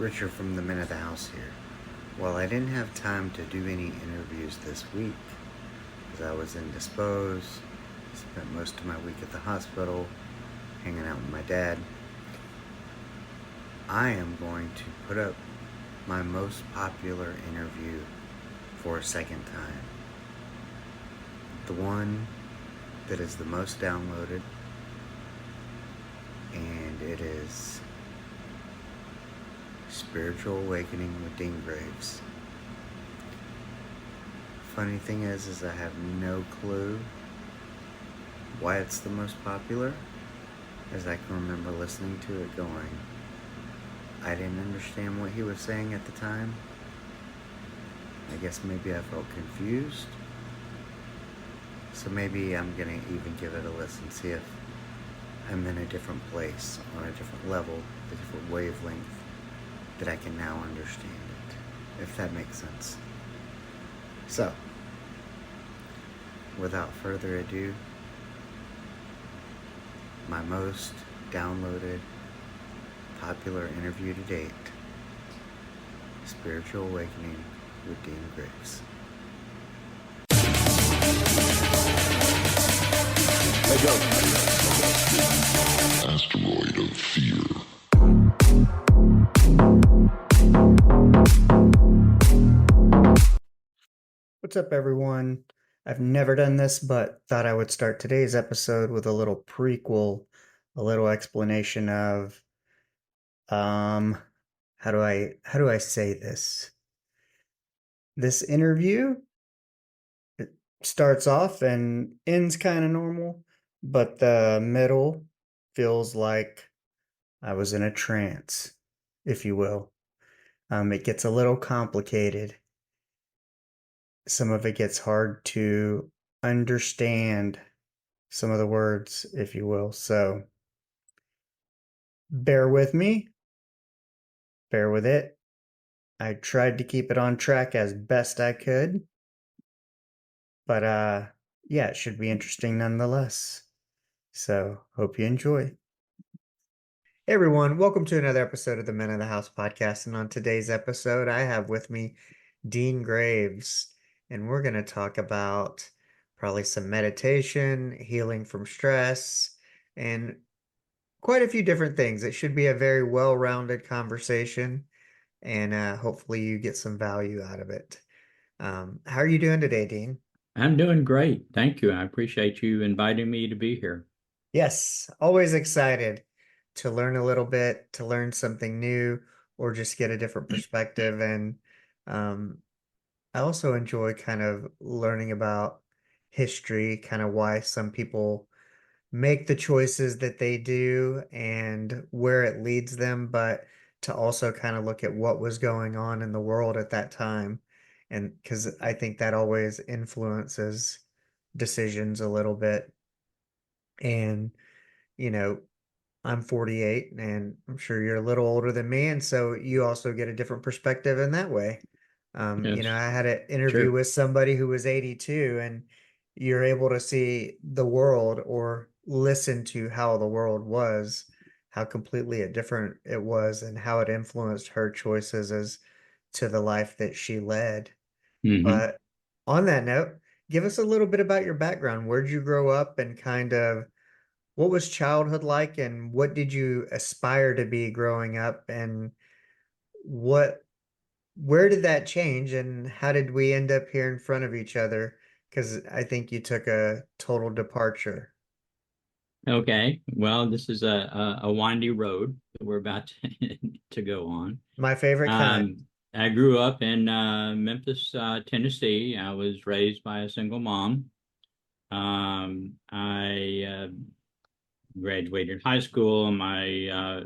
Richard from the Men of the House here. Well, I didn't have time to do any interviews this week because I was indisposed. Spent most of my week at the hospital, hanging out with my dad. I am going to put up my most popular interview for a second time. The one that is the most downloaded, and it is Spiritual Awakening with Dean Graves. Funny thing is I have no clue why it's the most popular, as I can remember listening to it going, I didn't understand what he was saying at the time. I guess maybe I felt confused. So maybe I'm gonna even give it a listen, see if I'm in a different place, on a different level, a different wavelength, that I can now understand it, if that makes sense. So, without further ado, my most downloaded, popular interview to date, Spiritual Awakening with Dean Graves. Let's go. Asteroid of Fear. What's up, everyone? I've never done this, but thought I would start today's episode with a little prequel, a little explanation of how do I say this? This interview, it starts off and ends kind of normal, but the middle feels like I was in a trance, if you will. It gets a little complicated. Some of it gets hard to understand, some of the words, if you will. So bear with me, bear with it. I tried to keep it on track as best I could, but yeah, it should be interesting nonetheless. So hope you enjoy. Hey everyone, welcome to another episode of the Men of the House podcast. And on today's episode, I have with me Dean Graves, and we're going to talk about probably some meditation, healing from stress, and quite a few different things. It should be a very well-rounded conversation, and hopefully you get some value out of it. How are you doing today, Dean? I'm doing great. Thank you. I appreciate you inviting me to be here. Yes, always excited to learn a little bit, to learn something new, or just get a different perspective. And um, I also enjoy kind of learning about history, kind of why some people make the choices that they do and where it leads them, but to also kind of look at what was going on in the world at that time. And because I think that always influences decisions a little bit. And, you know, I'm 48 and I'm sure you're a little older than me. And so you also get a different perspective in that way. Yes, I had an interview true. with somebody who was 82 and you're able to see the world or listen to how the world was, how completely different it was and how it influenced her choices as to the life that she led. Hmm. But on that note, give us a little bit about your background. Where'd you grow up and kind of what was childhood like and what did you aspire to be growing up and what where did that change and how did we end up here in front of each other? Because I think you took a total departure. Okay. Well, this is a windy road that we're about to go on. My favorite kind. I grew up in Memphis, Tennessee. I was raised by a single mom. I graduated high school. My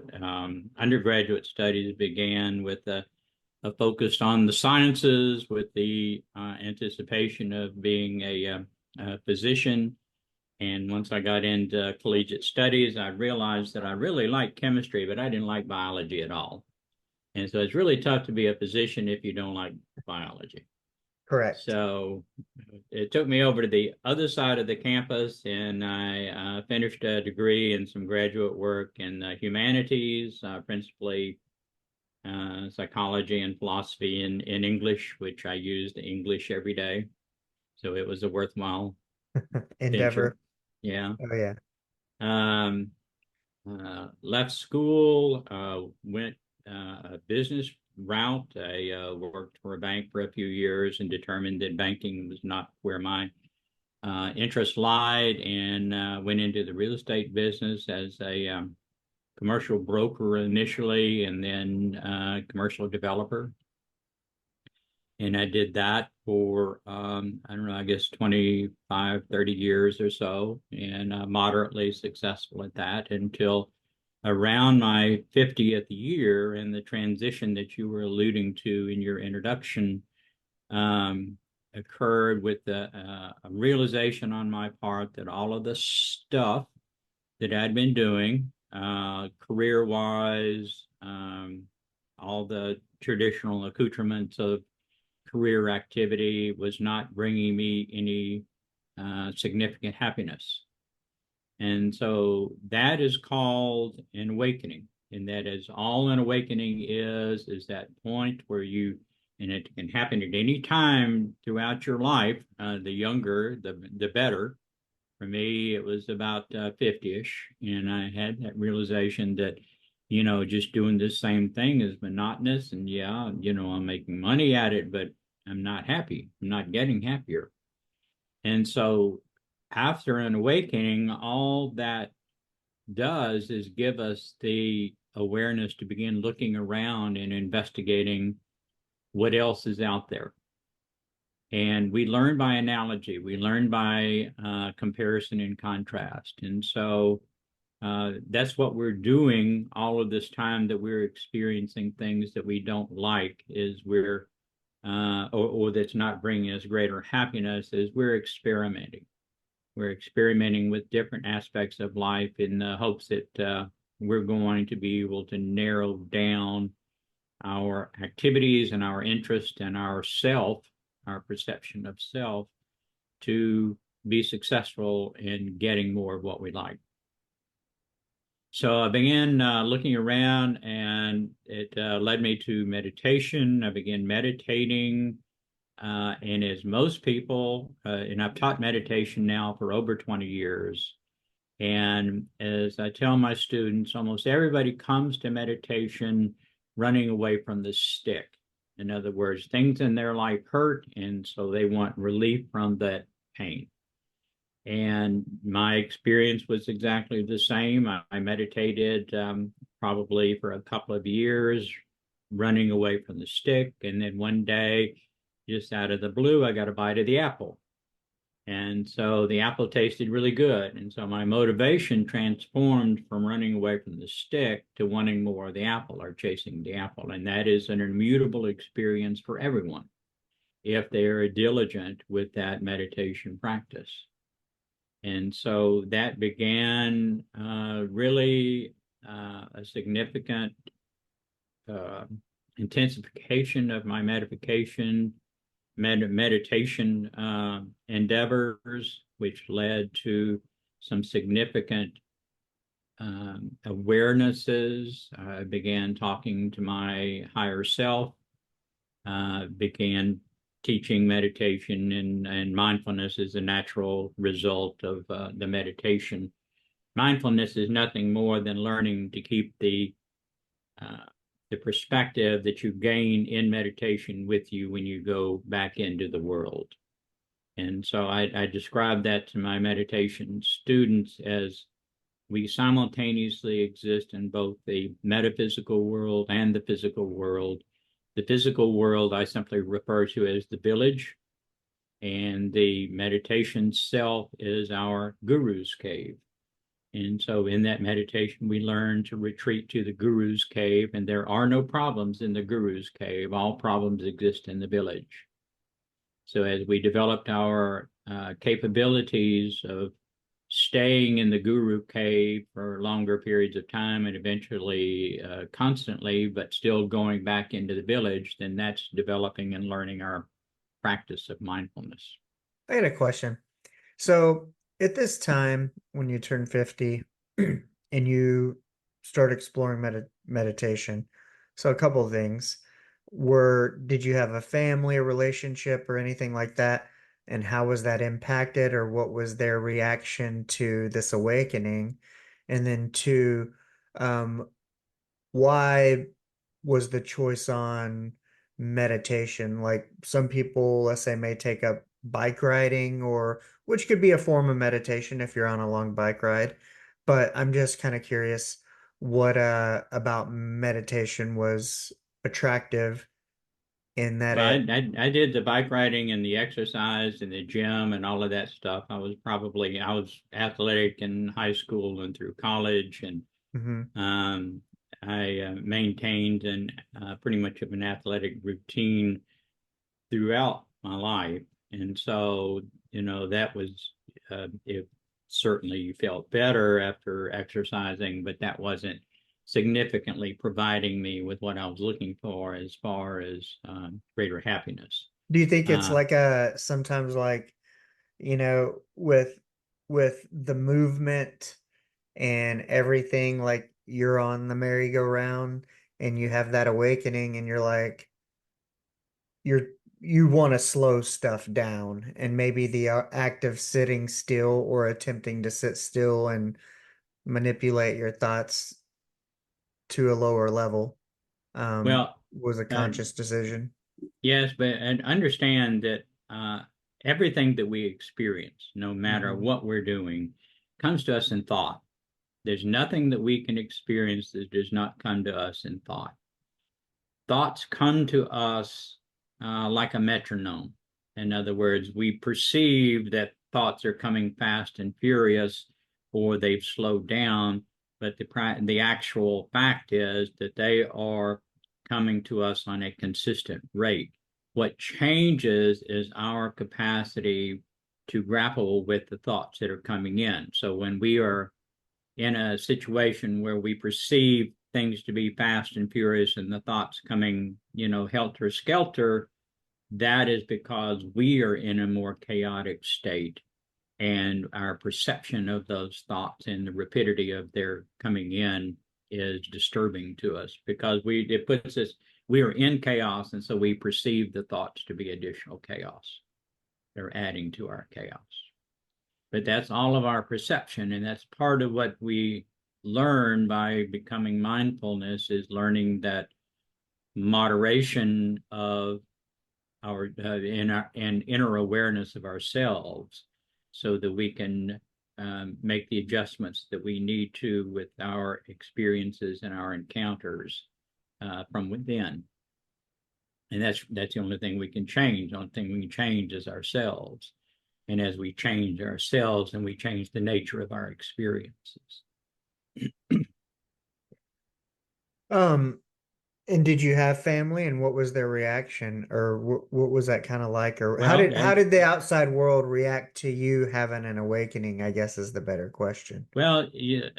undergraduate studies began with a focus on the sciences with the anticipation of being a physician. And once I got into collegiate studies, I realized that I really liked chemistry, but I didn't like biology at all. And so it's really tough to be a physician if you don't like biology. Correct. So it took me over to the other side of the campus, and I finished a degree and some graduate work in humanities, principally psychology and philosophy in English, which I used English every day. So it was a worthwhile venture. Endeavor. Yeah. Oh yeah. Um, Left school, went a business route. I worked for a bank for a few years and determined that banking was not where my interest lied, and went into the real estate business as a commercial broker initially, and then commercial developer. And I did that for, I don't know, I guess 25, 30 years or so, and moderately successful at that until around my 50th year, and the transition that you were alluding to in your introduction um, occurred with a realization on my part that all of the stuff that I'd been doing, career-wise, all the traditional accoutrements of career activity was not bringing me any significant happiness. And so that is called an awakening. And that is all an awakening is that point where you, and it can happen at any time throughout your life, the younger, the better. For me, it was about 50-ish. And I had that realization that, just doing the same thing is monotonous. And yeah, I'm making money at it, but I'm not happy. I'm not getting happier. And so after an awakening, all that does is give us the awareness to begin looking around and investigating what else is out there. And we learn by analogy, we learn by comparison and contrast. And so that's what we're doing all of this time that we're experiencing things that we don't like, is or that's not bringing us greater happiness, is we're experimenting. We're experimenting with different aspects of life in the hopes that we're going to be able to narrow down our activities and our interest and our perception of self, to be successful in getting more of what we like. So I began looking around, and it led me to meditation. I began meditating. And as most people, and I've taught meditation now for over 20 years. And as I tell my students, almost everybody comes to meditation running away from the stick. In other words, things in their life hurt, and so they want relief from that pain. And my experience was exactly the same. I meditated probably for a couple of years, running away from the stick. And then one day, just out of the blue, I got a bite of the apple. And so the apple tasted really good. And so my motivation transformed from running away from the stick to wanting more of the apple, or chasing the apple. And that is an immutable experience for everyone if they are diligent with that meditation practice. And so that began really a significant intensification of my meditation endeavors, which led to some significant awarenesses. I began talking to my higher self, began teaching meditation, and mindfulness is a natural result of the meditation. Mindfulness is nothing more than learning to keep the perspective that you gain in meditation with you when you go back into the world. And so I describe that to my meditation students as we simultaneously exist in both the metaphysical world and the physical world. The physical world I simply refer to as the village, and the meditation self is our guru's cave. And so in that meditation, we learn to retreat to the guru's cave, and there are no problems in the guru's cave. All problems exist in the village. So as we developed our capabilities of staying in the guru cave for longer periods of time, and eventually constantly, but still going back into the village, then that's developing and learning our practice of mindfulness. I had a question. So at this time, when you turn 50 and you start exploring meditation, So a couple of things. Did you have a family, a relationship, or anything like that? And how was that impacted, or what was their reaction to this awakening? And then two, um, why was the choice on meditation? Like some people, let's say, may take up bike riding, or which could be a form of meditation if you're on a long bike ride. But I'm just kind of curious what about meditation was attractive in that Well, I, it. I I did the bike riding and the exercise and the gym and all of that stuff. I was athletic in high school and through college, and Mhm. I maintained pretty much of an athletic routine throughout my life. And so, that was, it certainly felt better after exercising, but that wasn't significantly providing me with what I was looking for as far as greater happiness. Do you think it's Uh, like a sometimes like, with the movement and everything, like you're on the merry-go-round and you have that awakening and you're like you're you want to slow stuff down, and maybe the act of sitting still or attempting to sit still and manipulate your thoughts to a lower level well, was a uh, conscious decision. yes, but and understand that everything that we experience, no matter Hmm. what we're doing, comes to us in thought. There's nothing that we can experience that does not come to us in thought. Thoughts come to us like a metronome. In other words, we perceive that thoughts are coming fast and furious, or they've slowed down, but the actual fact is that they are coming to us on a consistent rate. What changes is our capacity to grapple with the thoughts that are coming in. So when we are in a situation where we perceive things to be fast and furious and the thoughts coming, helter skelter, that is because we are in a more chaotic state. And our perception of those thoughts and the rapidity of their coming in is disturbing to us because it puts us, we are in chaos. And so we perceive the thoughts to be additional chaos. They're adding to our chaos. But that's all of our perception, and that's part of what we learn by becoming mindfulness is learning that moderation of our in our and inner awareness of ourselves, so that we can make the adjustments that we need to with our experiences and our encounters from within. And that's the only thing we can change. The only thing we can change is ourselves. And as we change ourselves and we change the nature of our experiences. Um, and did you have family, and what was their reaction, or what was that kind of like, or how Well, did how did the outside world react to you having an awakening, I guess is the better question. well, yeah,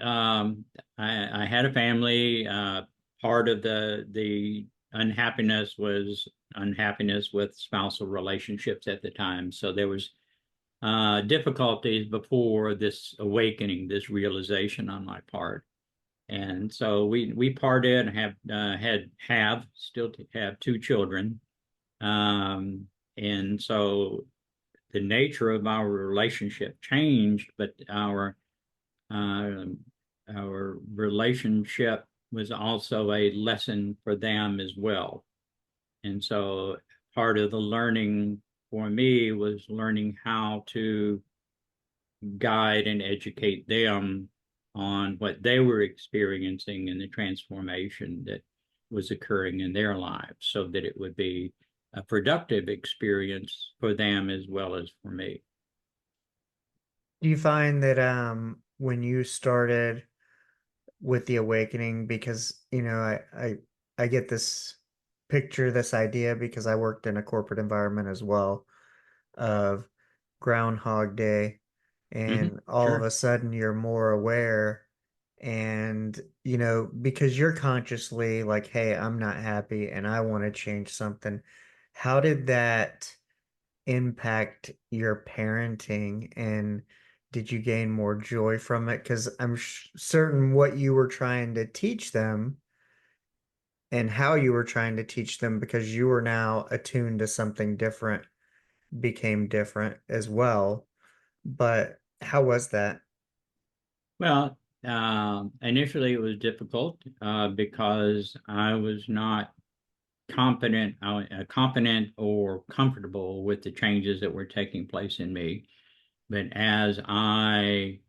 I had a family. Part of the unhappiness was unhappiness with spousal relationships at the time. So there was difficulties before this awakening, this realization on my part. And so we parted and have still have two children. Um, and so the nature of our relationship changed, but uh, our relationship was also a lesson for them as well. And so part of the learning for me was learning how to guide and educate them on what they were experiencing and the transformation that was occurring in their lives so that it would be a productive experience for them as well as for me. Do you find that when you started with the awakening, because I get this picture, this idea, because I worked in a corporate environment as well, of Groundhog Day, Mm-hmm. and all of Sure. a sudden you're more aware, and because you're consciously like, hey, I'm not happy and I want to change something. How did that impact your parenting, and did you gain more joy from it? Because I'm certain what you were trying to teach them and how you were trying to teach them because you were now attuned to something different became different as well. But how was that? Well, initially it was difficult because I was not competent or comfortable with the changes that were taking place in me. But as I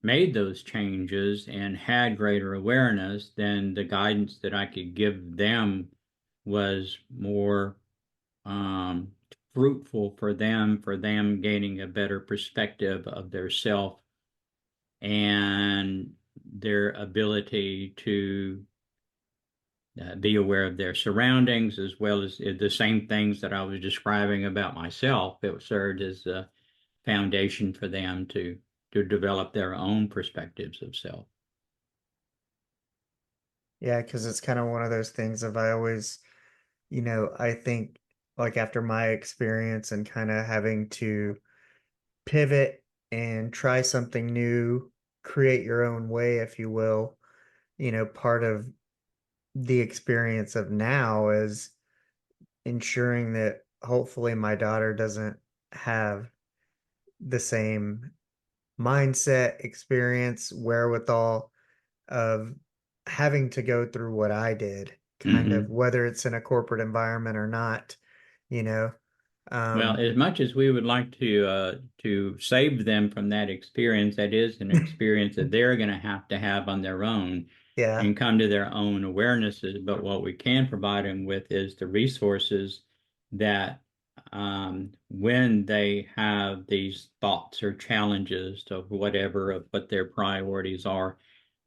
made those changes and had greater awareness, then the guidance that I could give them was more um, fruitful for them gaining a better perspective of their self and their ability to be aware of their surroundings as well as the same things that I was describing about myself. It served as a foundation for them to develop their own perspectives of self. Yeah, because it's kind of one of those things of I always, I think like after my experience and kind of having to pivot and try something new, create your own way, if you will, part of the experience of now is ensuring that hopefully my daughter doesn't have the same mindset, experience, wherewithal of having to go through what I did, kind of Mm-hmm. whether it's in a corporate environment or not, you know. Well, Um, as much as we would like to save them from that experience, that is an experience that they're going to have on their own yeah. and come to their own awarenesses. But what we can provide them with is the resources that when they have these thoughts or challenges of whatever of what their priorities are,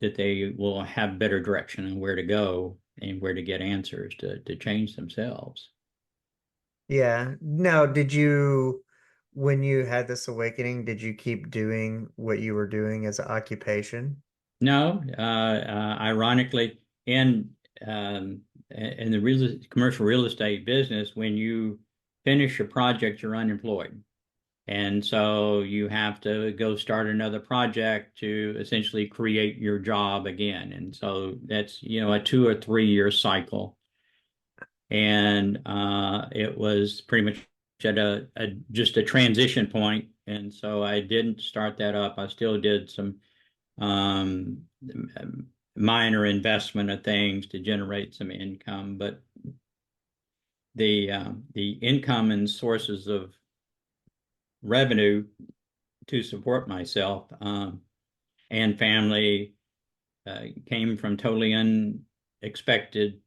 that they will have better direction on where to go and where to get answers to change themselves. Yeah. Now, when you had this awakening, did you keep doing what you were doing as an occupation? No, ironically, in the commercial real estate business, when you finish a project, you're unemployed, and so you have to go start another project to essentially create your job again. And so that's a 2 or 3 year cycle, and it was pretty much at just a transition point, and so I didn't start that up. I still did some um, minor investment of things to generate some income, but the income and sources of revenue to support myself and family came from totally unexpected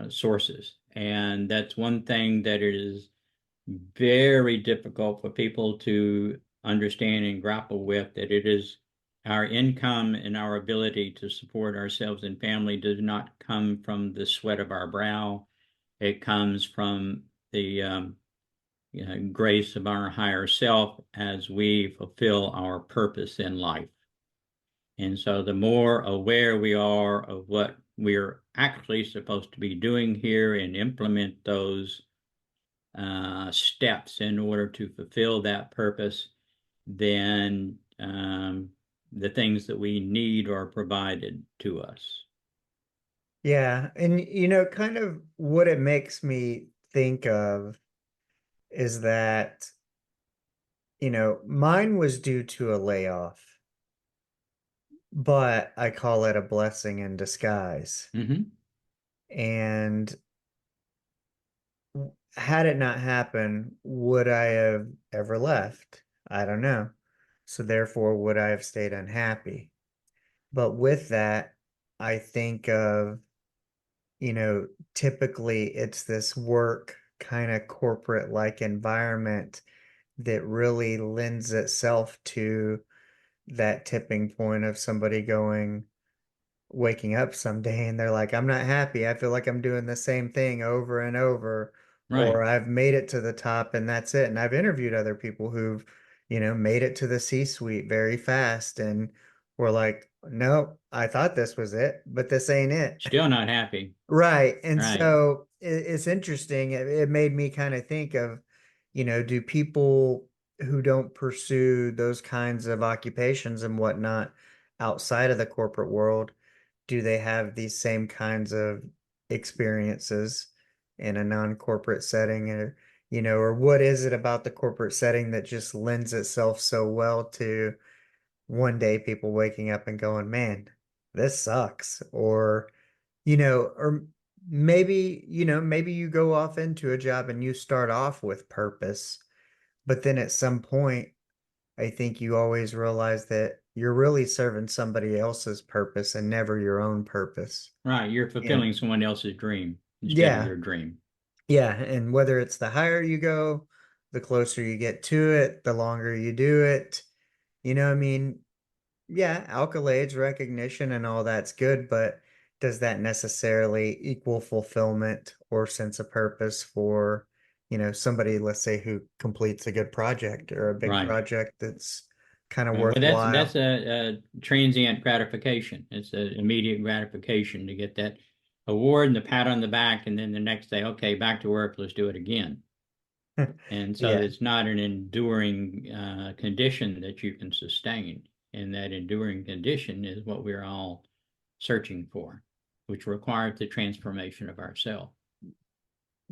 sources, and that's one thing that it is very difficult for people to understand and grapple with, that it is our income and our ability to support ourselves and family does not come from the sweat of our brow. It comes from the grace of our higher self as we fulfill our purpose in life. And so the more aware we are of what we're actually supposed to be doing here and implement those steps in order to fulfill that purpose, then the things that we need are provided to us. Yeah. And kind of what it makes me think of is that, mine was due to a layoff, but I call it a blessing in disguise. Mm-hmm. And had it not happened, would I have ever left? I don't know. So therefore, would I have stayed unhappy? But with that, I think of, typically it's this work kind of corporate like environment that really lends itself to that tipping point of somebody waking up someday and they're like, I'm not happy. I feel like I'm doing the same thing over and over, Right. or I've made it to the top and that's it. And I've interviewed other people who've, made it to the C-suite very fast and were like, no, I thought this was it, but this ain't it. Still not happy. Right. And Right. so it's interesting. It made me kind of think of, do people who don't pursue those kinds of occupations and whatnot outside of the corporate world, do they have these same kinds of experiences in a non-corporate setting, or or what is it about the corporate setting that just lends itself so well to one day people waking up and going, man, this sucks. Or maybe you go off into a job and you start off with purpose, but then at some point, I think you always realize that you're really serving somebody else's purpose and never your own purpose. Right. You're Yeah. fulfilling someone else's dream instead of Yeah. your dream. Yeah. And whether it's the higher you go, the closer you get to it, the longer you do it. I mean, yeah, accolades, recognition, and all that's good, but does that necessarily equal fulfillment or sense of purpose for, somebody, let's say, who completes a good project or a big Right. project that's kind of Well, that's worthwhile? a transient gratification. It's an immediate gratification to get that award and the pat on the back, and then the next day, okay, back to work, let's do it again. And so Yeah. it's not an enduring condition that you can sustain. And that enduring condition is what we're all searching for, which requires the transformation of ourselves.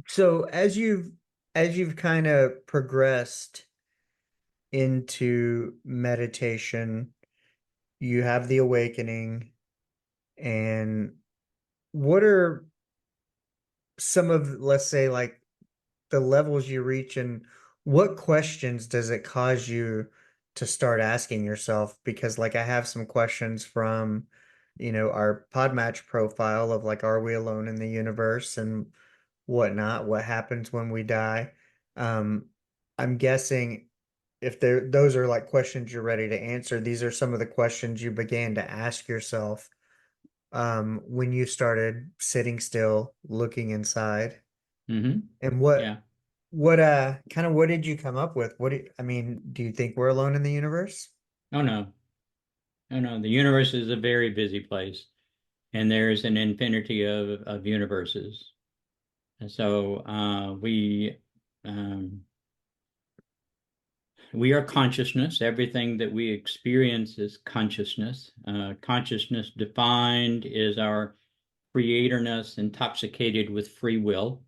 So as you've kind of progressed into meditation, you have the awakening, and what are some of, let's say, like the levels you reach, and what questions does it cause you to start asking yourself? Because like I have some questions from, our Podmatch profile of like, are we alone in the universe and whatnot? What happens when we die? Um, I'm guessing if those are like questions you're ready to answer, these are some of the questions you began to ask yourself when you started sitting still, looking inside. Mm-hmm. And what Yeah. what kind of what did you come up with? I mean, do you think we're alone in the universe? Oh, no. Oh, no. The universe is a very busy place, and there's an infinity of universes. And so um, we are consciousness. Everything that we experience is consciousness. Consciousness defined is our creatorness intoxicated with free will,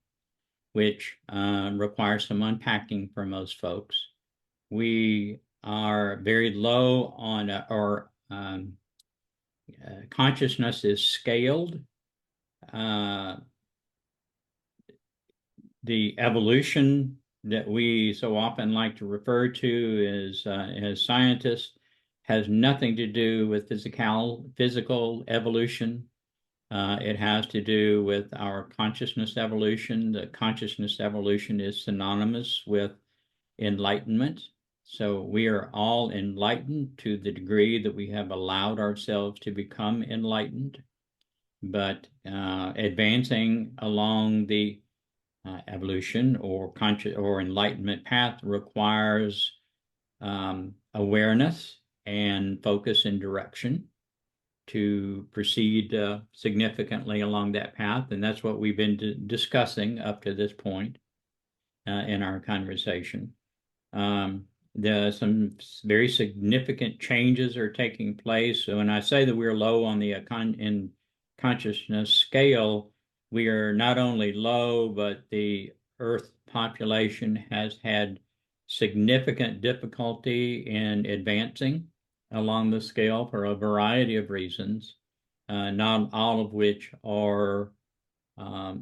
which requires some unpacking for most folks. We are very low on our consciousness is scaled. Uh, the evolution that we so often like to refer to as scientists has nothing to do with physical evolution. It has to do with our consciousness evolution. The consciousness evolution is synonymous with enlightenment. So we are all enlightened to the degree that we have allowed ourselves to become enlightened. But advancing along the evolution or conscious or enlightenment path requires awareness and focus and direction to proceed significantly along that path. And that's what we've been discussing up to this point in our conversation. Um, some very significant changes are taking place. So when I say that we're low on the in consciousness scale, we are not only low, but the Earth population has had significant difficulty in advancing along the scale for a variety of reasons, not all of which are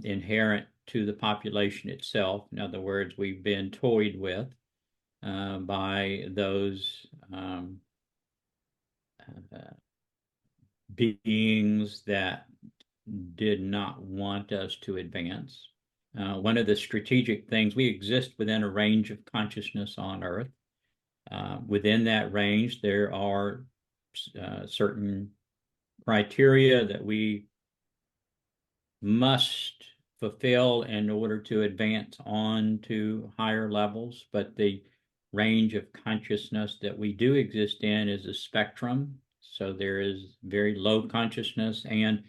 inherent to the population itself. In other words, we've been toyed with by those uh, beings that did not want us to advance. One of the strategic things, we exist within a range of consciousness on Earth. Within that range, there are certain criteria that we must fulfill in order to advance on to higher levels. But the range of consciousness that we do exist in is a spectrum. So there is very low consciousness and,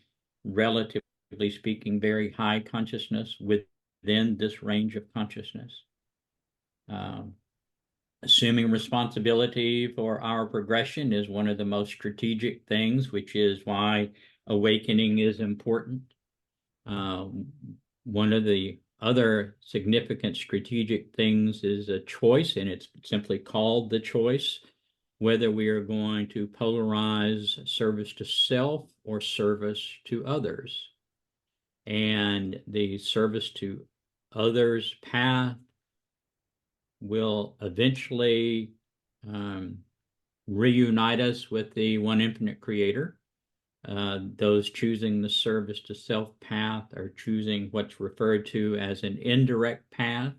relatively speaking, very high consciousness within this range of consciousness. Um, Assuming responsibility for our progression is one of the most strategic things, which is why awakening is important. Uh, One of the other significant strategic things is a choice, and it's simply called the choice, whether we are going to polarize service to self or service to others. And the service to others path will eventually um, reunite us with the one infinite creator. Those choosing the service to self path are choosing what's referred to as an indirect path,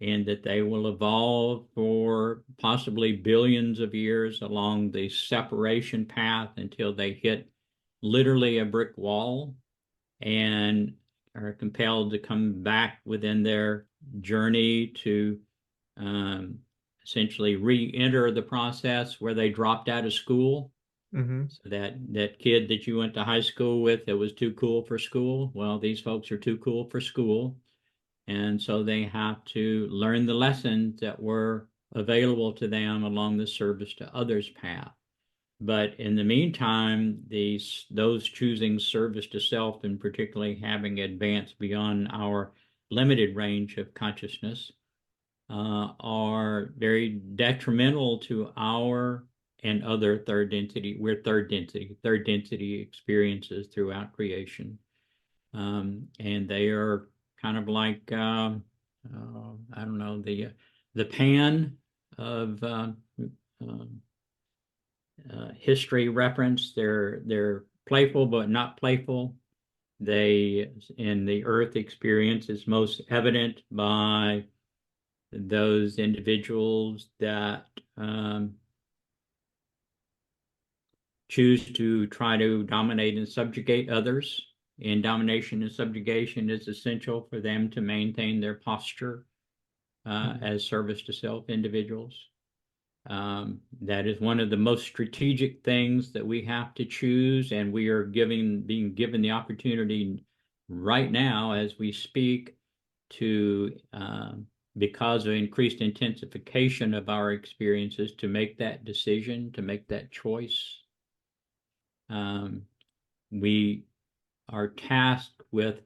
and that they will evolve for possibly billions of years along the separation path until they hit literally a brick wall and are compelled to come back within their journey to um, essentially re-enter the process where they dropped out of school. Mm-hmm. So that kid that you went to high school with that was too cool for school, well, these folks are too cool for school, and so they have to learn the lessons that were available to them along the service to others path. But in the meantime, those choosing service to self, and particularly having advanced beyond our limited range of consciousness, are very detrimental to our and other third density experiences throughout creation. And they are kind of like, I don't know, the pan of history reference. They're playful, but not playful. They, in the earth experience, is most evident by those individuals that choose to try to dominate and subjugate others. And domination and subjugation is essential for them to maintain their posture Mm-hmm. as service to self individuals. That is one of the most strategic things that we have to choose, and we are being given the opportunity right now as we speak to, because of increased intensification of our experiences, to make that decision, to make that choice. Um, we are tasked with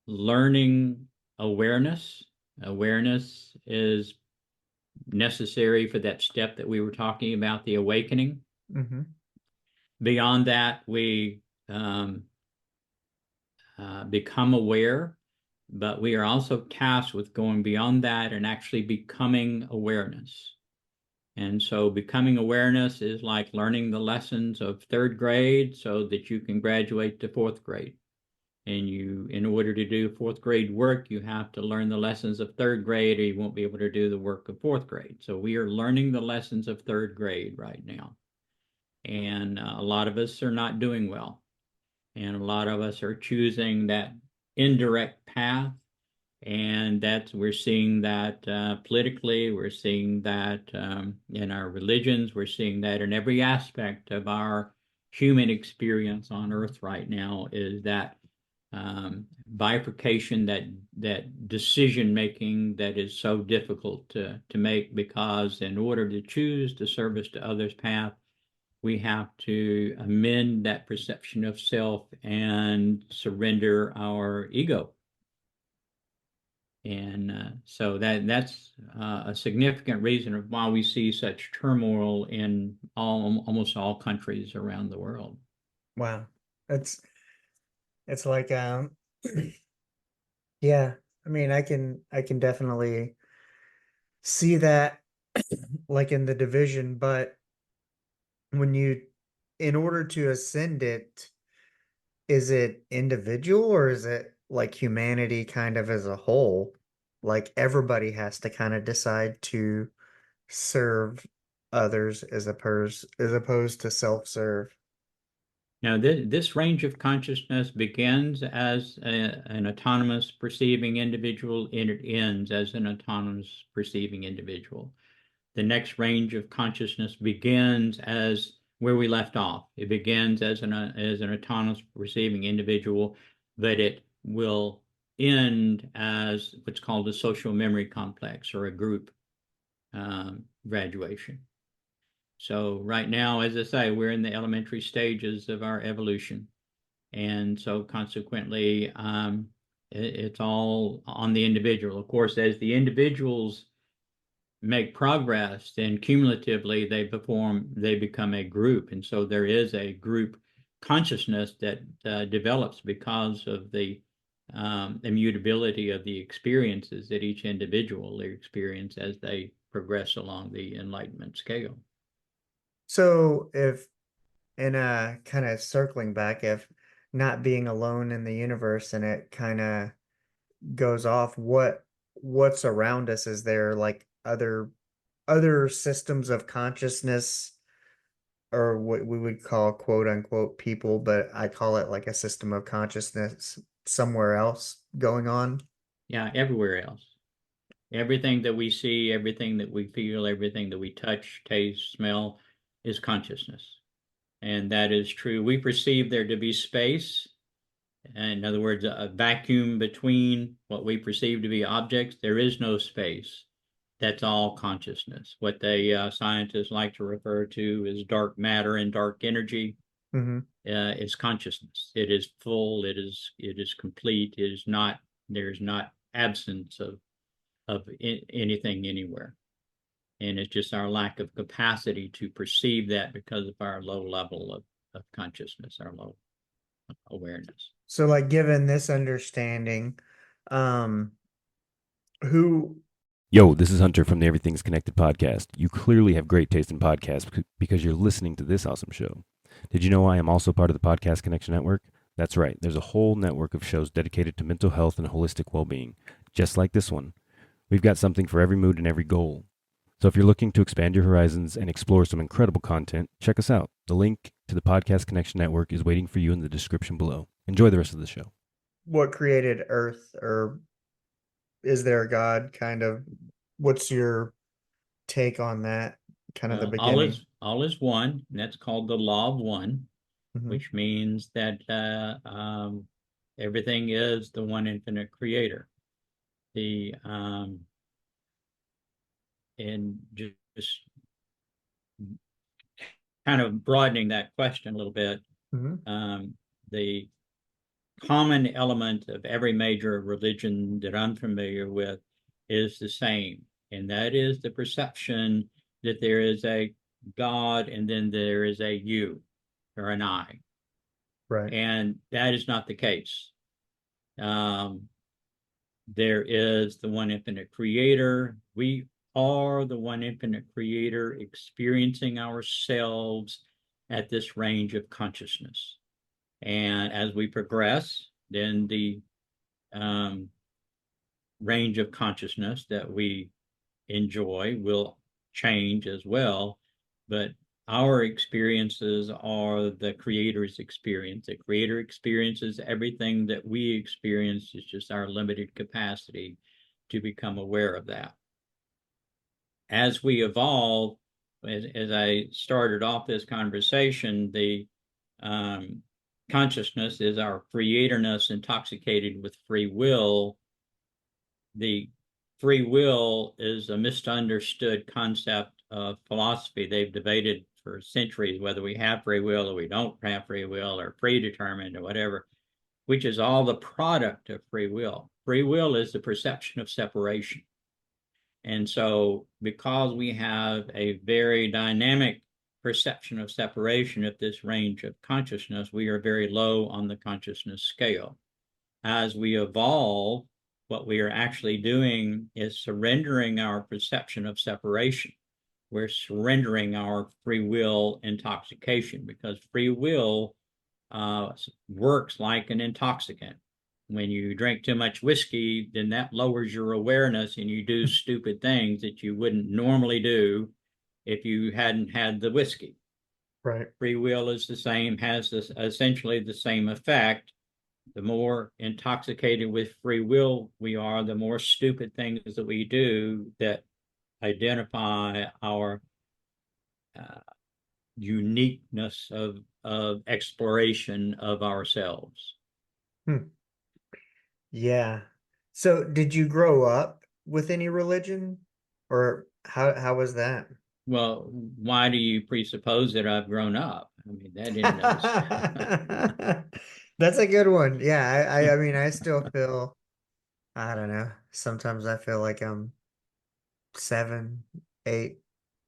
learning awareness. Awareness is necessary for that step that we were talking about, the awakening. Mm-hmm. Beyond that, we become aware, but we are also tasked with going beyond that and actually becoming awareness. And so becoming awareness is like learning the lessons of third grade so that you can graduate to fourth grade. And in order to do fourth grade work, you have to learn the lessons of third grade, or you won't be able to do the work of fourth grade. So we are learning the lessons of third grade right now. And a lot of us are not doing well. And a lot of us are choosing that indirect path. And we're seeing that politically, we're seeing that in our religions, we're seeing that in every aspect of our human experience on earth right now, is that bifurcation, that decision making that is so difficult to make, because in order to choose the service to others path, we have to amend that perception of self and surrender our ego. And so that's a significant reason of why we see such turmoil in almost all countries around the world. Wow. It's like yeah, I mean I can definitely see that like in the division, but when you in order to ascend it, is it individual or is it like humanity kind of as a whole? Like everybody has to kind of decide to serve others as opposed to self-serve. Now, this range of consciousness begins as an autonomous perceiving individual, and it ends as an autonomous perceiving individual. The next range of consciousness begins as where we left off. It begins as an autonomous perceiving individual, but it will end as what's called a social memory complex, or a group graduation. So right now, as I say, we're in the elementary stages of our evolution. And so consequently, it's all on the individual. Of course, as the individuals make progress, then cumulatively they become a group. And so there is a group consciousness that develops because of the immutability of the experiences that each individual experience as they progress along the enlightenment scale. So if in a kind of circling back, if not being alone in the universe and it kind of goes off, what's around us? Is there like other systems of consciousness or what we would call quote unquote people, but I call it like a system of consciousness somewhere else going on? Yeah, everywhere else. Everything that we see, everything that we feel, everything that we touch, taste, smell is consciousness. And that is true. We perceive there to be space. In other words, a vacuum between what we perceive to be objects. There is no space. That's all consciousness. What they scientists like to refer to as dark matter and dark energy Hmm. is consciousness. It is full. It is complete. It is not. There's not absence of anything anywhere, and it's just our lack of capacity to perceive that because of our low level of consciousness, our low awareness. So like given this understanding, um, who Yo, this is Hunter from the Everything's Connected podcast. You clearly have great taste in podcasts because you're listening to this awesome show. Did you know I am also part of the Podcast Connection Network? That's right, there's a whole network of shows dedicated to mental health and holistic well being, just like this one. We've got something for every mood and every goal. So if you're looking to expand your horizons and explore some incredible content, check us out. The link to the Podcast Connection Network is waiting for you in the description below. Enjoy the rest of the show. what created Earth, or is there a God kind of? What's your take on that? Kind of the Well, all beginning. is all is one, and that's called the law of one, Hmm. which means that everything is the one infinite creator. The and just kind of broadening that question a little bit, Hmm. the common element of every major religion that I'm familiar with is the same, and that is the perception that there is a God and then there is a you or an I. Right. And that is not the case. Um, there is the one infinite creator. We are the one infinite creator experiencing ourselves at this range of consciousness. And as we progress, then the um, range of consciousness that we enjoy will change as well. But our experiences are the creator's experience. The creator experiences everything that we experience. It's just our limited capacity to become aware of that. As we evolve, as I started off this conversation, the um, consciousness is our creatorness intoxicated with free will. The free will is a misunderstood concept of philosophy. They've debated for centuries whether we have free will or we don't have free will or predetermined or whatever, which is all the product of free will. Free will is the perception of separation. And so, because we have a very dynamic perception of separation at this range of consciousness, we are very low on the consciousness scale. As we evolve, what we are actually doing is surrendering our perception of separation. We're surrendering our free will intoxication because free will works like an intoxicant. When you drink too much whiskey, then that lowers your awareness and you do stupid things that you wouldn't normally do if you hadn't had the whiskey. Right. Free will is the same, has this essentially the same effect. The more intoxicated with free will we are, the more stupid things that we do that identify our uh, uniqueness of exploration of ourselves. Hmm. Yeah. So did you grow up with any religion, or how was that? Well, why do you presuppose that I've grown up? I mean, that in those. That's a good one. Yeah, I mean, I still feel, I don't know. Sometimes I feel like I'm 7, 8,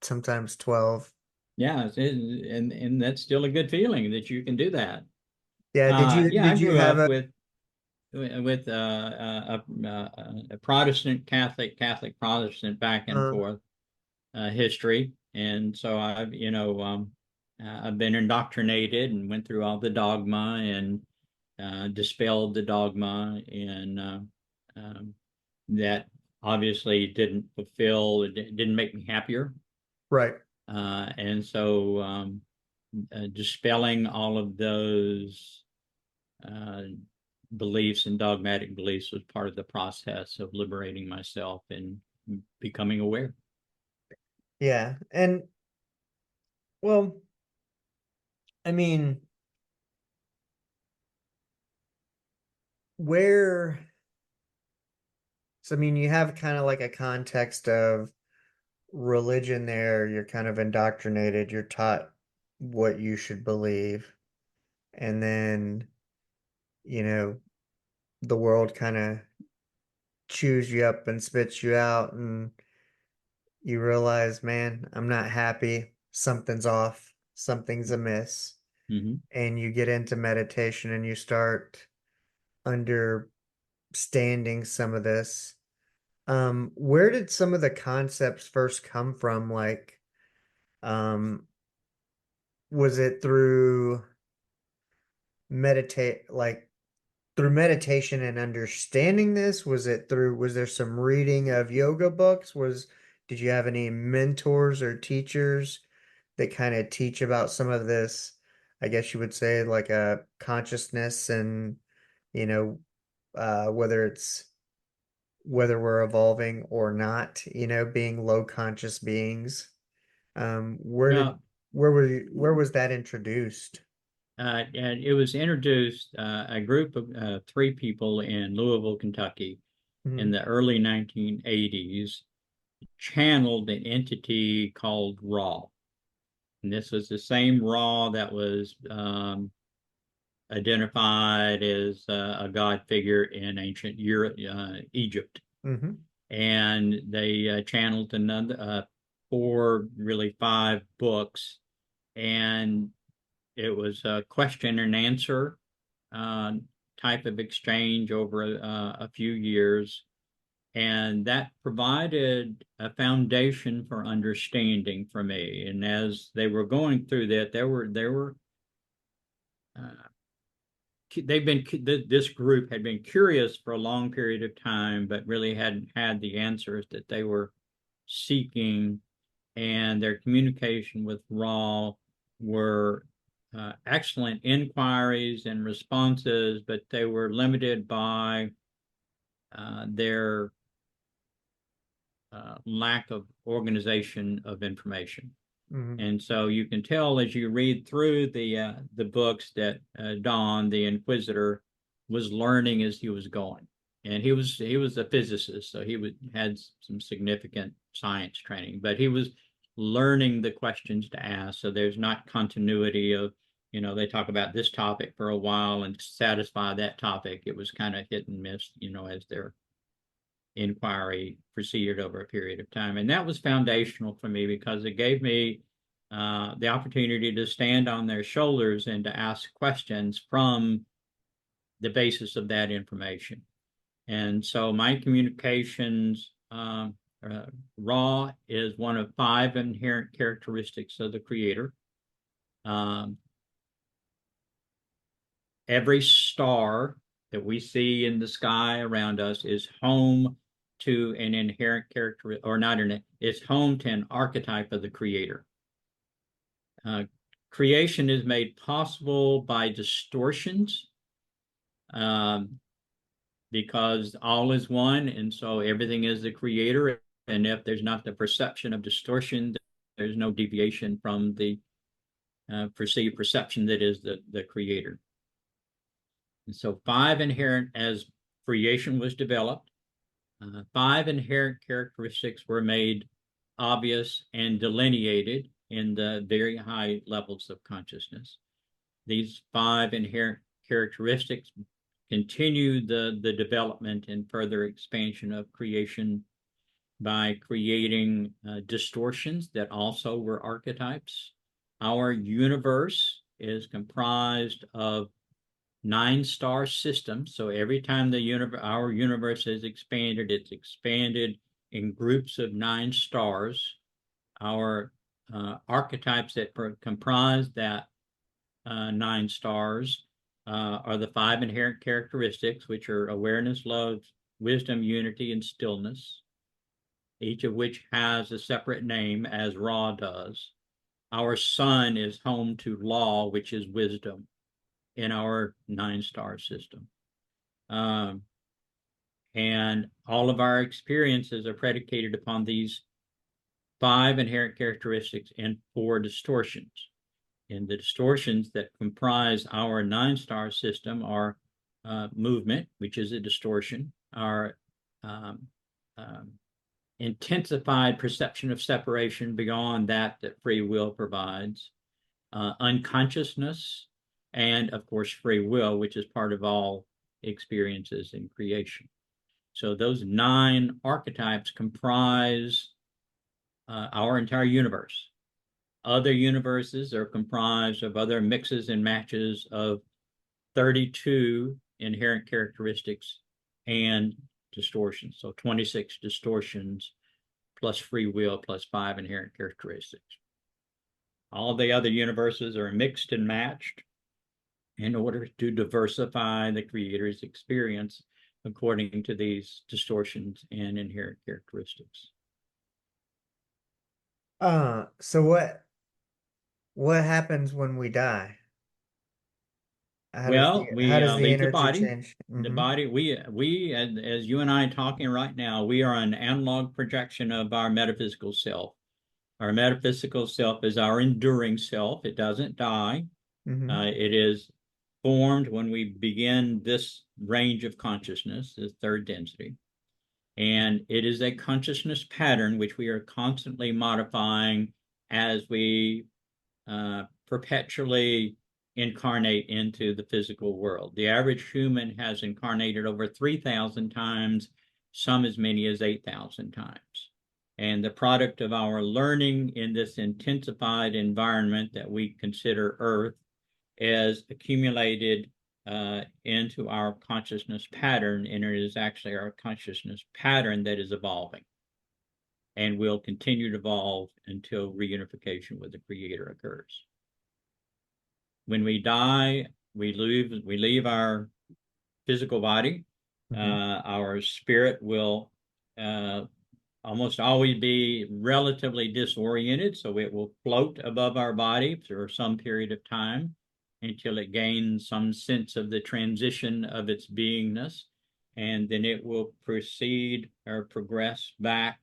sometimes 12. Yeah, and that's still a good feeling that you can do that. Yeah, Yeah, I did you grew have up a with a Protestant Catholic Protestant back and uh forth history, and so I've been indoctrinated and went through all the dogma and dispelled the dogma, and um, that obviously didn't fulfill, it didn't make me happier, right. and so dispelling all of those uh, beliefs and dogmatic beliefs was part of the process of liberating myself and becoming aware. Yeah. And well, I mean, where so I mean, you have kind of like a context of religion there. You're kind of indoctrinated, you're taught what you should believe. And then, you know, the world kind of chews you up and spits you out, and you realize, man, I'm not happy. Something's off. Something's amiss. Mm-hmm. And you get into meditation and you start understanding some of this. Where did some of the concepts first come from? Like, um, was it like through meditation and understanding this? Was there some reading of yoga books? Did you have any mentors or teachers that kind of teach about some of this, I guess you would say, like a consciousness and, you know, whether we're evolving or not, being low conscious beings. Um, where did Well, where was that introduced? and it was introduced, a group of three people in Louisville, Kentucky, in Mhm. the early 1980s channeled an entity called Ra. And this was the same Ra that was identified as a god figure in ancient Europe, Egypt. Mhm. And they channeled another four, really five books, and it was a question and answer uh, type of exchange over a few years, and that provided a foundation for understanding for me. And as they were going through that, there were uh, they've been this group had been curious for a long period of time, but really hadn't had the answers that they were seeking, and their communication with Ra were excellent inquiries and responses, but they were limited by their lack of organization of information. Mhm. And so you can tell as you read through the books that Don, the Inquisitor, was learning as he was going. And he was a physicist, so had some significant science training, but he was learning the questions to ask. So there's not continuity of, they talk about this topic for a while and satisfy that topic. It was kind of hit and miss, as their inquiry proceeded over a period of time. And that was foundational for me because it gave me the opportunity to stand on their shoulders and to ask questions from the basis of that information. And so my communications, Ra is one of five inherent characteristics of the Creator. Um, every star that we see in the sky around us is home to an inherent character, or not an, it's home to an archetype of the Creator. Uh, Creation is made possible by distortions, um, because all is one, and so everything is the Creator. And if there's not the perception of distortion, there's no deviation from the perceived perception that is the Creator. And so, five inherent, as creation was developed, five inherent characteristics were made obvious and delineated in the very high levels of consciousness. These five inherent characteristics continue the development and further expansion of creation by creating distortions that also were archetypes. Our universe is comprised of 9-star systems. So every time our universe has expanded, it's expanded in groups of 9 stars. Our archetypes that comprise that 9 stars are the 5 inherent characteristics, which are awareness, love, wisdom, unity, and stillness, each of which has a separate name, as Ra does. Our sun is home to law, which is wisdom, in our 9-star system. And all of our experiences are predicated upon these 5 inherent characteristics and 4 distortions. And the distortions that comprise our 9-star system are movement, which is a distortion, our intensified perception of separation beyond that free will provides, unconsciousness, and of course free will, which is part of all experiences in creation. So those 9 archetypes comprise our entire universe. Other universes are comprised of other mixes and matches of 32 inherent characteristics and distortions. So 26 distortions plus free will plus 5 inherent characteristics. All the other universes are mixed and matched in order to diversify the creator's experience according to these distortions and inherent characteristics. So what happens when we die? Well, How we does the leave the energy body. change? The Mm-hmm. body, we as you and I talking right now, we are an analog projection of our metaphysical self. Our metaphysical self is our enduring self. It doesn't die. Mm-hmm. It is formed when we begin this range of consciousness, the third density. And it is a consciousness pattern which we are constantly modifying as we perpetually incarnate into the physical world. The average human has incarnated over 3,000 times, some as many as 8,000 times. And the product of our learning in this intensified environment that we consider Earth is accumulated into our consciousness pattern, and it is actually our consciousness pattern that is evolving and will continue to evolve until reunification with the Creator occurs. When we die, we leave our physical body. Our spirit will almost always be relatively disoriented, so it will float above our body for some period of time until it gains some sense of the transition of its beingness, and then it will proceed or progress back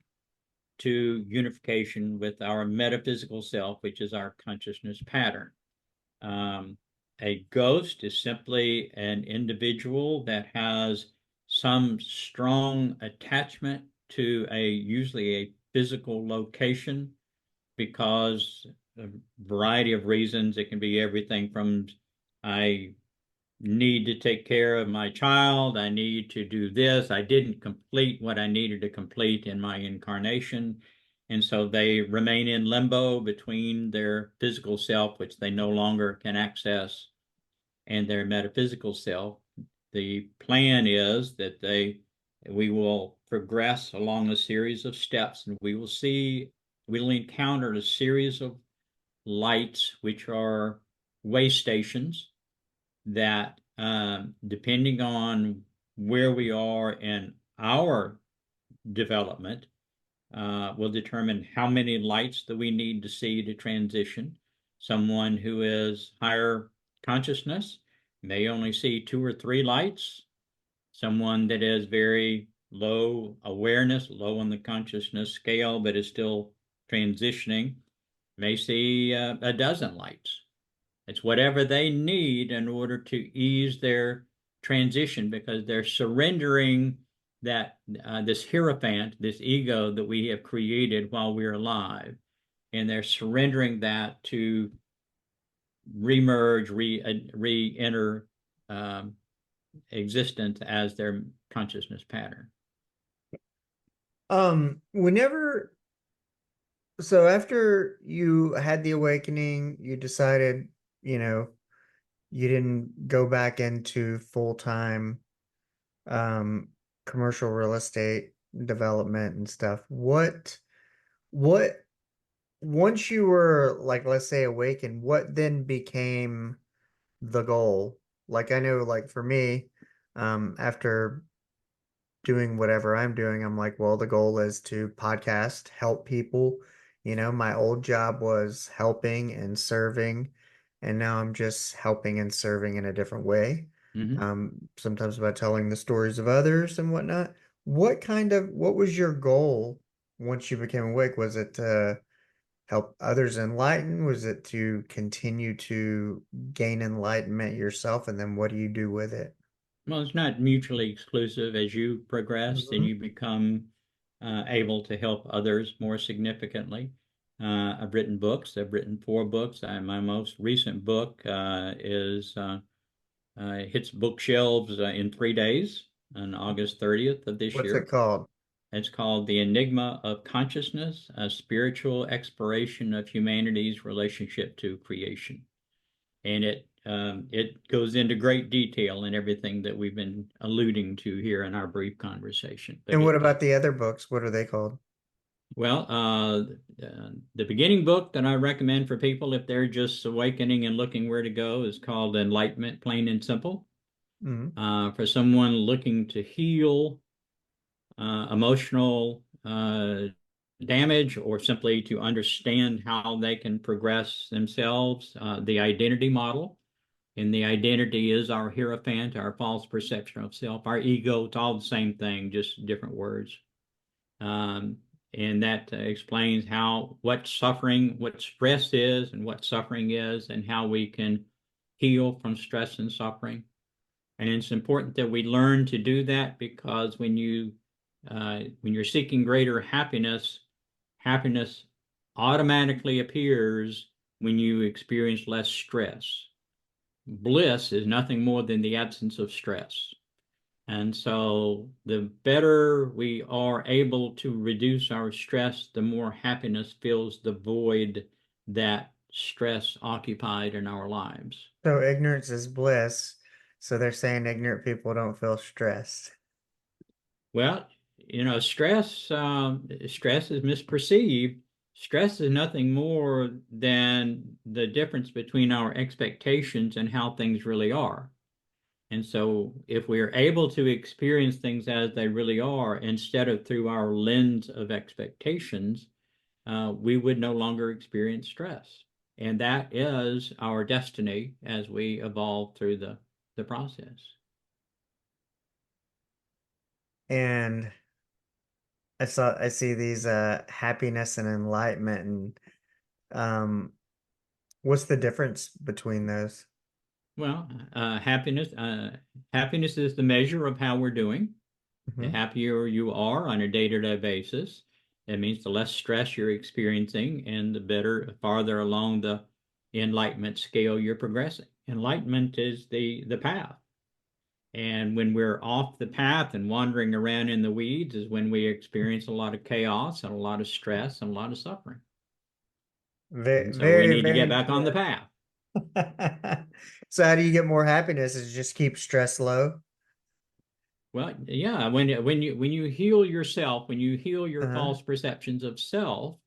to unification with our metaphysical self, which is our consciousness pattern. A ghost is simply an individual that has some strong attachment to usually a physical location because a variety of reasons. It can be everything from I need to take care of my child, I need to do this, I didn't complete what I needed to complete in my incarnation. And so they remain in limbo between their physical self, which they no longer can access, and their metaphysical self. The plan is that we will progress along a series of steps, and we'll encounter a series of lights, which are way stations that, depending on where we are in our development, will determine how many lights that we need to see to transition. Someone who is higher consciousness may only see 2 or 3 lights. Someone that is very low awareness, low on the consciousness scale, but is still transitioning, may see a dozen lights. It's whatever they need in order to ease their transition, because they're surrendering that this hierophant, this ego that we have created while we're alive, and they're surrendering that to remerge, re-enter existence as their consciousness pattern. Whenever, so after you had the awakening, you decided, you know, you didn't go back into full-time um commercial real estate development and stuff. What once you were like, let's say, awakened, what then became the goal? Like I know, like for me, after doing whatever I'm doing, I'm like, well, the goal is to podcast, help people. You know, my old job was helping and serving, and now I'm just helping and serving in a different way. Mm-hmm. Sometimes by telling the stories of others and whatnot. What was your goal once you became awake? Was it to help others enlighten? Was it to continue to gain enlightenment yourself? And then what do you do with it? Well, it's not mutually exclusive. As you progress, then Mhm. you become able to help others more significantly. I've written books. I've written 4 books. My most recent book is hits bookshelves in 3 days on August 30th of this What's it year. called? It's called The Enigma of Consciousness, a spiritual exploration of humanity's relationship to creation. And it goes into great detail in everything that we've been alluding to here in our brief conversation. But And what it about the other books? What are they called? well, the beginning book that I recommend for people if they're just awakening and looking where to go is called Enlightenment, Plain and Simple. Mhm. For someone looking to heal emotional damage or simply to understand how they can progress themselves, the identity model. And the identity is our hierophant, our false perception of self, our ego. It's all the same thing, just different words. Um, and that explains what suffering, what stress is, and what suffering is, and how we can heal from stress and suffering. And it's important that we learn to do that because when you're seeking greater happiness, happiness automatically appears when you experience less stress. Bliss is nothing more than the absence of stress. And so the better we are able to reduce our stress, the more happiness fills the void that stress occupied in our lives. So ignorance is bliss. So they're saying ignorant people don't feel stressed. Well, stress is misperceived. Stress is nothing more than the difference between our expectations and how things really are. And so, if we are able to experience things as they really are instead of through our lens of expectations, we would no longer experience stress. And that is our destiny as we evolve through the process. And I see these happiness and enlightenment and um what's the difference between those? Well, happiness is the measure of how we're doing. The Hmm. happier you are on a day-to-day basis, that means the less stress you're experiencing and the better, farther along the enlightenment scale you're progressing. Enlightenment is the path. And when we're off the path and wandering around in the weeds is when we experience a lot of chaos and a lot of stress and a lot of suffering. Very, And so we very, need to get very, back on the path. yeah. So how do you get more happiness? Is just keep stress low? Well, yeah, when you heal yourself, when you heal your Uh-huh. false perceptions of self,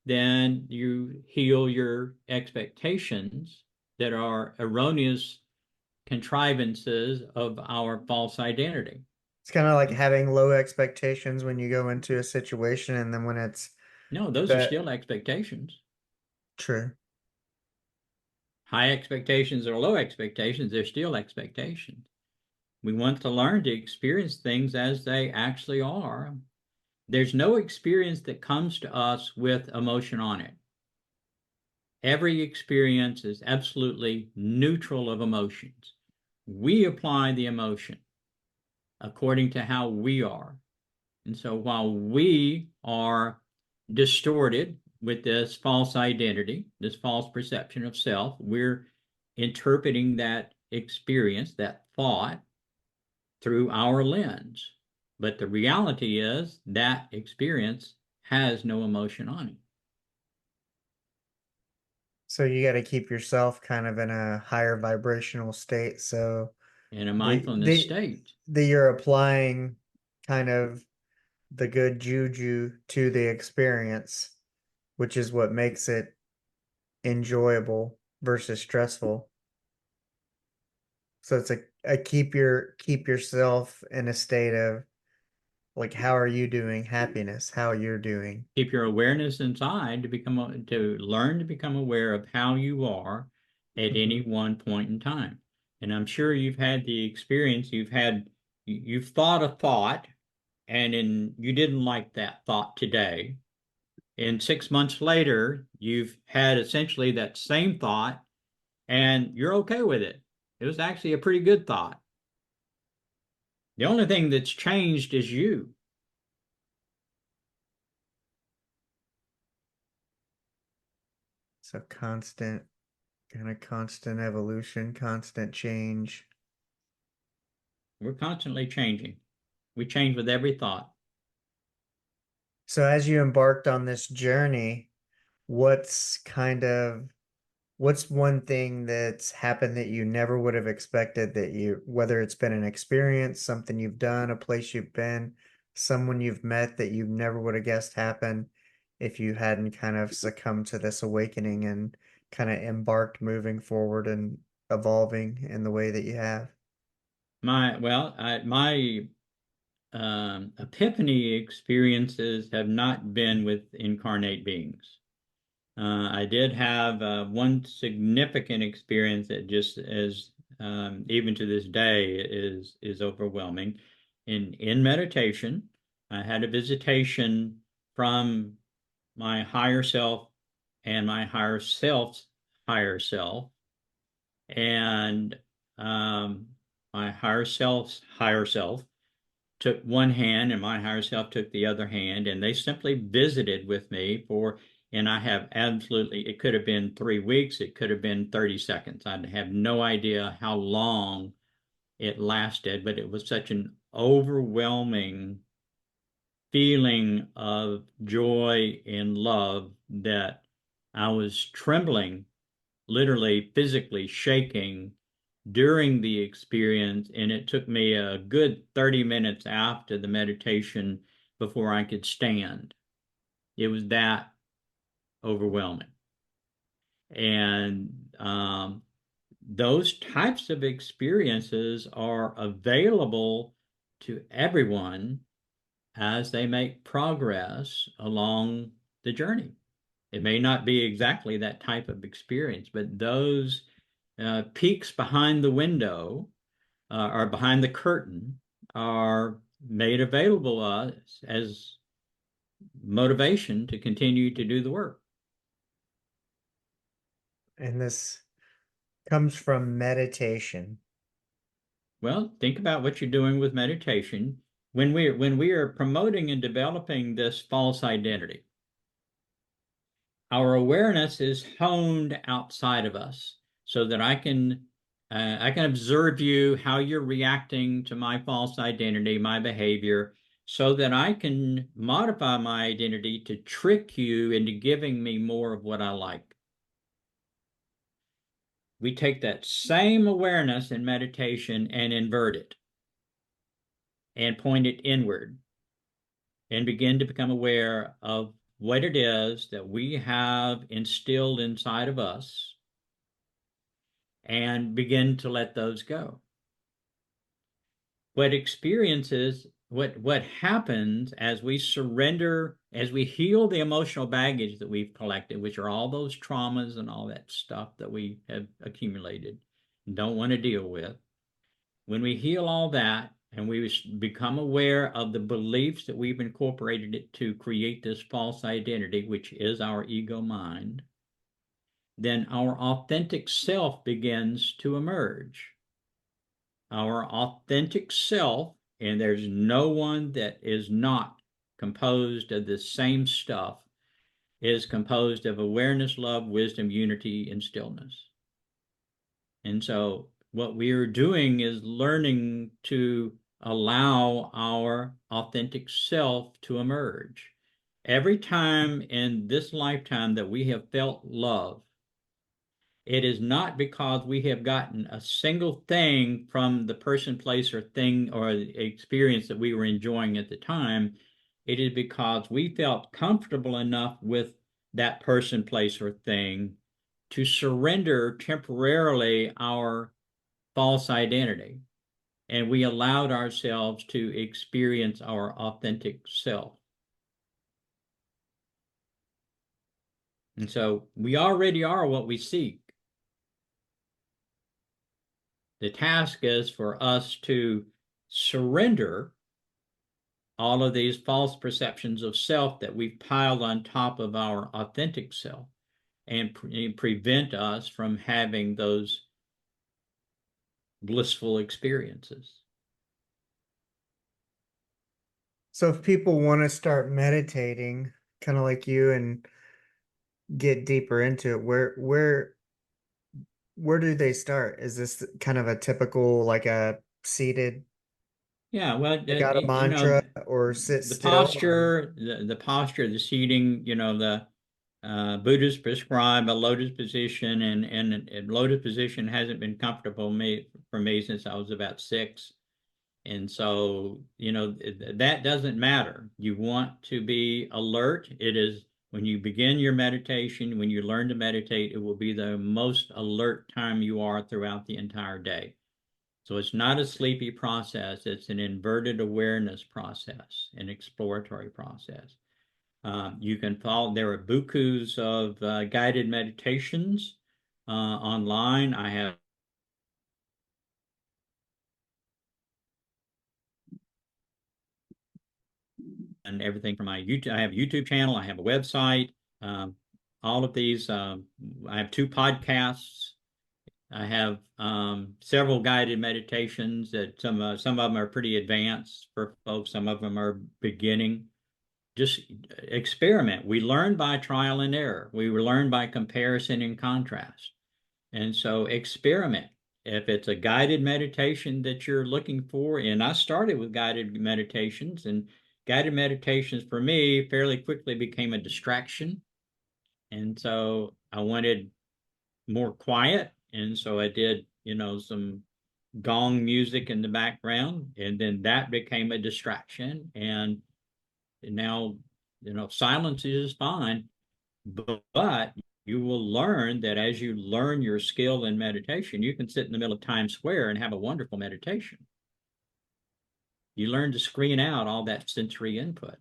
then you heal your expectations that are erroneous contrivances of our false identity. It's kind of like having low expectations when you go into a situation, and then when it's No, those are that still expectations. true. High expectations or low expectations, they're still expectations. We want to learn to experience things as they actually are. There's no experience that comes to us with emotion on it. Every experience is absolutely neutral of emotions. We apply the emotion according to how we are. And so while we are distorted with this false identity, this false perception of self, we're interpreting that experience, that thought, through our lens. But the reality is that experience has no emotion on it. So you got to keep yourself kind of in a higher vibrational state so In a the mindfulness the state, that you're applying kind of the good juju to the experience, which is what makes it enjoyable versus stressful. So it's a keep yourself in a state of like how are you doing happiness, how you're doing. keep your awareness inside to learn to become aware of how you are at any Hmm. one point in time. And I'm sure you've had the experience, you've thought a thought and you didn't like that thought today. And 6 months later, you've had essentially that same thought and you're okay with it. It was actually a pretty good thought. The only thing that's changed is you. So constant evolution, constant change. We're constantly changing. We change with every thought. So as you embarked on this journey, what's what's one thing that's happened that you never would have expected that whether it's been an experience, something you've done, a place you've been, someone you've met that you never would have guessed happened if you hadn't kind of succumbed to this awakening and kind of embarked moving forward and evolving in the way that you have? My epiphany experiences have not been with incarnate beings. I did have one significant experience that just as even to this day is overwhelming. In meditation, I had a visitation from my higher self and my higher self, and um, my higher self took one hand and my higher self took the other hand, and they simply visited with me and I have absolutely, it could have been 3 weeks, it could have been 30 seconds. I have no idea how long it lasted, but it was such an overwhelming feeling of joy and love that I was trembling, literally physically shaking during the experience, and it took me a good 30 minutes after the meditation before I could stand. It was that overwhelming. And those types of experiences are available to everyone as they make progress along the journey. It may not be exactly that type of experience, but those peeks behind the window or behind the curtain are made available to us as motivation to continue to do the work. And this comes from meditation. Well, think about what you're doing with meditation. When we are promoting and developing this false identity, our awareness is honed outside of us so that I can observe you, how you're reacting to my false identity, my behavior, so that I can modify my identity to trick you into giving me more of what I like. We take that same awareness in meditation and invert it and point it inward and begin to become aware of what it is that we have instilled inside of us and begin to let those go. What happens as we surrender, as we heal the emotional baggage that we've collected, which are all those traumas and all that stuff that we have accumulated and don't want to deal with. When we heal all that and we become aware of the beliefs that we've incorporated it to create this false identity, which is our ego mind, then our authentic self begins to emerge. Our authentic self, and there's no one that is not composed of the same stuff, is composed of awareness, love, wisdom, unity, and stillness. And so what we are doing is learning to allow our authentic self to emerge. Every time in this lifetime that we have felt love, it is not because we have gotten a single thing from the person, place, or thing or experience that we were enjoying at the time. It is because we felt comfortable enough with that person, place, or thing to surrender temporarily our false identity. And we allowed ourselves to experience our authentic self. And so we already are what we seek. The task is for us to surrender all of these false perceptions of self that we've piled on top of our authentic self and prevent us from having those blissful experiences. So if people want to start meditating, kind of like you, and get deeper into it, where do they start? Is this kind of a typical like a seated, Yeah, well, I got a mantra or sit the still or posture, the posture, the seating, the Buddhists prescribe a lotus position, and lotus position hasn't been comfortable for me since I was about 6. And so, that doesn't matter. You want to be alert. It is when you begin your meditation, when you learn to meditate, it will be the most alert time you are throughout the entire day. So it's not a sleepy process. It's an inverted awareness process, an exploratory process. You can follow, there are bukus of guided meditations online. I have and everything from my YouTube. I have a YouTube channel. I have a website. Um, all of these. I have 2 podcasts. I have several guided meditations that some of them are pretty advanced for folks. Some of them are beginning. Just experiment. We learn by trial and error. We learn by comparison and contrast. And so experiment. If it's a guided meditation that you're looking for, and I started with guided meditations, and guided meditations for me fairly quickly became a distraction. And so I wanted more quiet. And so I did, some gong music in the background, and then that became a distraction. And now, silence is fine, but you will learn that as you learn your skill in meditation, you can sit in the middle of Times Square and have a wonderful meditation. You learn to screen out all that sensory input.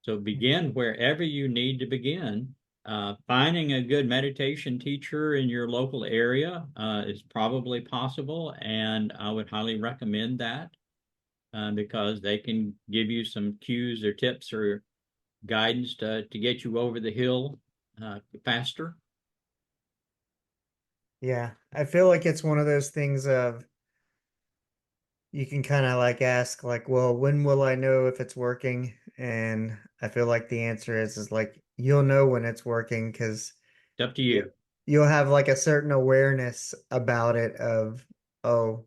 So begin wherever you need to begin. Finding a good meditation teacher in your local area is probably possible, and I would highly recommend that because they can give you some cues or tips or guidance to get you over the hill faster. yeah. I feel like it's one of those things of you can kind of like ask like, well, when will I know if it's working? And I feel like the answer is like you'll know when it's working because It's up to you you. you'll have like a certain awareness about it of, oh,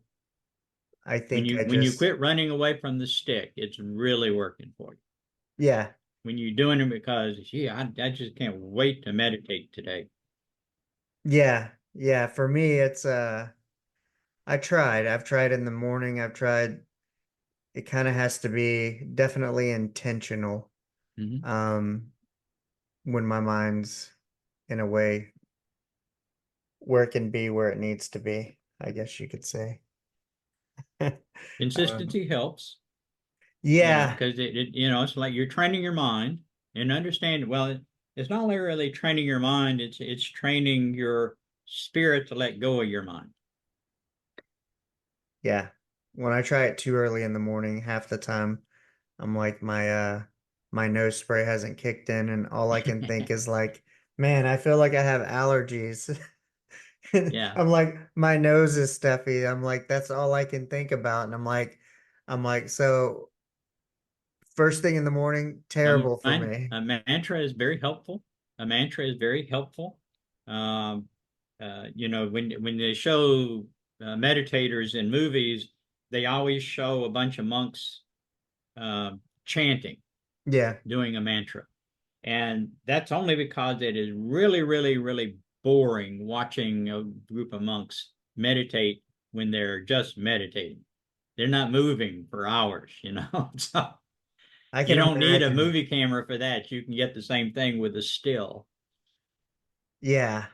I When think you I when you just quit running away from the stick, it's really working for you. yeah. When you're doing it because, I just can't wait to meditate today. Yeah. Yeah, for me it's I tried. I've tried in the morning. I've tried it kind of has to be definitely intentional. Mm-hmm. Um when my mind's in a way where it can be where it needs to be, I guess you could say. Um, Consistency helps, yeah, because it's like you're training your mind and understand. Well, it's not really training your mind. It's training your spirit to let go of your mind. yeah. When I try it too early in the morning, half the time I'm like my nose spray hasn't kicked in and all I can think is like, man, I feel like I have allergies. Yeah, I'm like, my nose is stuffy. I'm like, that's all I can think about. And I'm like, so first thing in the morning, terrible for me. a mantra is very helpful. A mantra is very helpful. Um, when they show meditators in movies, they always show a bunch of monks chanting, Yeah. doing a mantra. And that's only because it is really, really, really boring watching a group of monks meditate when they're just meditating. They're not moving for hours, So I you can don't need a imagine. movie camera for that. You can get the same thing with a still. Yeah.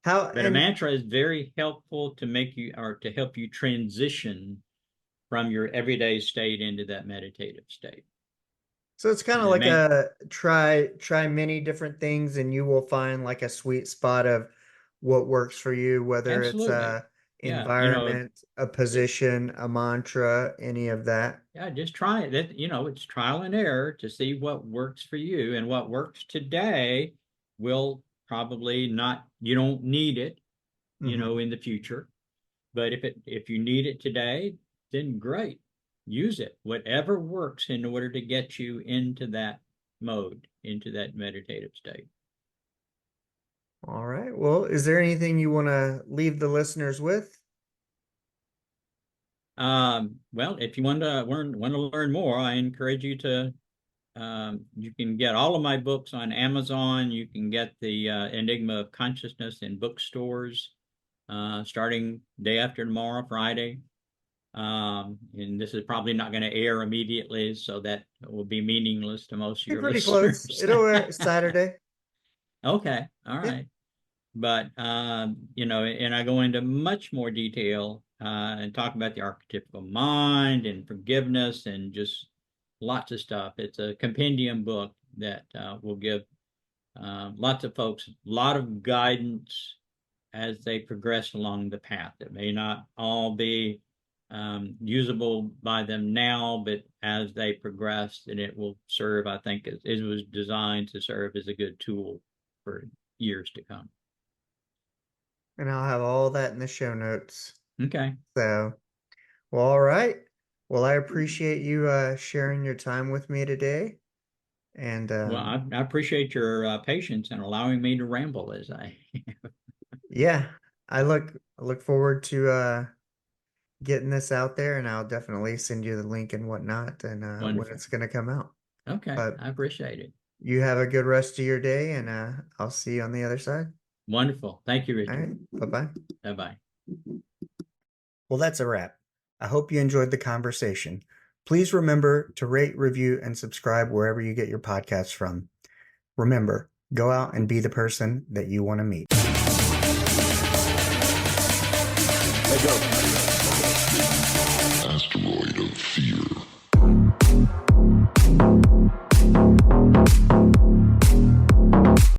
How But a and mantra is very helpful to make you or to help you transition from your everyday state into that meditative state. so it's kind of And like man, a try many different things and you will find like a sweet spot of what works for you, whether it's absolutely. a Yeah, environment, a it, position, a mantra, any of that. yeah, just try it. It's trial and error to see what works for you, and what works today will probably not, you don't need it, Hmm. in the future. But if you need it today, then great. Use it. Whatever works in order to get you into that mode, into that meditative state. All right. Well, is there anything you want to leave the listeners with? Well, if you want to learn more, I encourage you to you can get all of my books on Amazon. You can get the Enigma of Consciousness in bookstores starting day after tomorrow, Friday. And this is probably not going to air immediately, so that will be meaningless to most of Be your pretty close. listeners. It'll air Saturday. Okay, all Yeah. right. But and I go into much more detail and talk about the archetypical mind and forgiveness and just lots of stuff. It's a compendium book that will give lots of folks a lot of guidance as they progress along the path. It may not all be usable by them now, but as they progress, then it will serve, I think it was designed to serve as a good tool for years to come. And I'll have all that in the show notes. Okay. So, well, all right. Well, I appreciate you sharing your time with me today. And Well, I appreciate your patience and allowing me to ramble as I. yeah, I look forward to getting this out there, and I'll definitely send you the link and whatnot and when Wonderful. it's gonna come out. Okay, But I appreciate it. you have a good rest of your day, and I'll see you on the other side. Wonderful. Thank you, All Richard. right, bye-bye. Bye bye. Well, that's a wrap. I hope you enjoyed the conversation. Please remember to rate, review, and subscribe wherever you get your podcasts from. Remember, go out and be the person that you want to meet. Let go. Asteroid of fear.